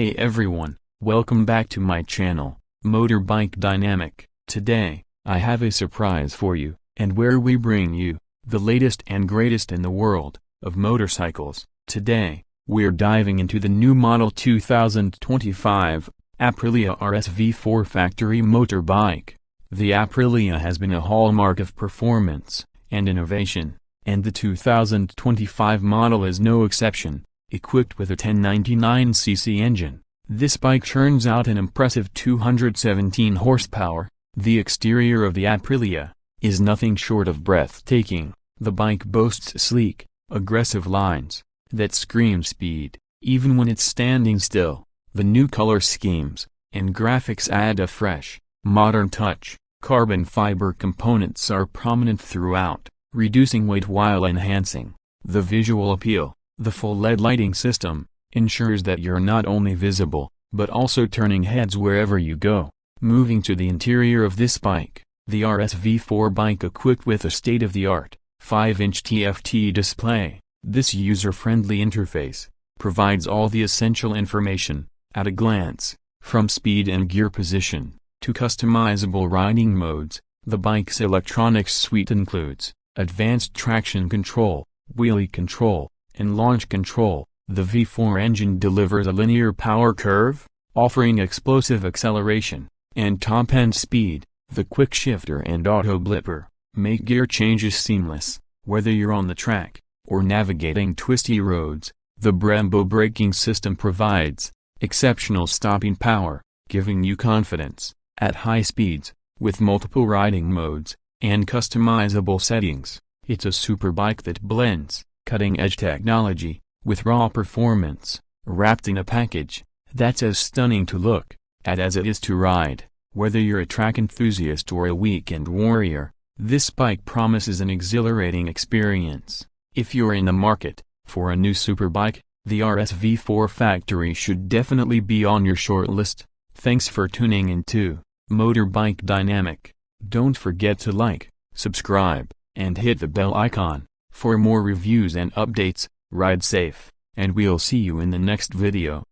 Hey everyone, welcome back to my channel, Motorbike Dynamic. Today, I have a surprise for you, and where we bring you the latest and greatest in the world of motorcycles. Today, we're diving into the new model 2025 Aprilia RSV-4 Factory motorbike. The Aprilia has been a hallmark of performance and innovation, and the 2025 model is no exception. Equipped with a 1099cc engine, this bike churns out an impressive 217 horsepower. The exterior of the Aprilia is nothing short of breathtaking. The bike boasts sleek, aggressive lines that scream speed, even when it's standing still. The new color schemes and graphics add a fresh, modern touch. Carbon fiber components are prominent throughout, reducing weight while enhancing the visual appeal. The full LED lighting system ensures that you're not only visible, but also turning heads wherever you go. Moving to the interior of this bike, the RSV-4 bike equipped with a state-of-the-art 5-inch TFT display. This user-friendly interface provides all the essential information at a glance, from speed and gear position to customizable riding modes. The bike's electronics suite includes advanced traction control, wheelie control, and launch control. The V4 engine delivers a linear power curve, offering explosive acceleration and top-end speed. The quick shifter and auto blipper make gear changes seamless, whether you're on the track or navigating twisty roads. The Brembo braking system provides exceptional stopping power, giving you confidence at high speeds. With multiple riding modes and customizable settings, it's a superbike that blends cutting-edge technology with raw performance, wrapped in a package that's as stunning to look at as it is to ride. Whether you're a track enthusiast or a weekend warrior, this bike promises an exhilarating experience. If you're in the market for a new superbike, the RSV-4 Factory should definitely be on your short list. Thanks for tuning in to Motorbike Dynamic. Don't forget to like, subscribe, and hit the bell icon for more reviews and updates. Ride safe, and we'll see you in the next video.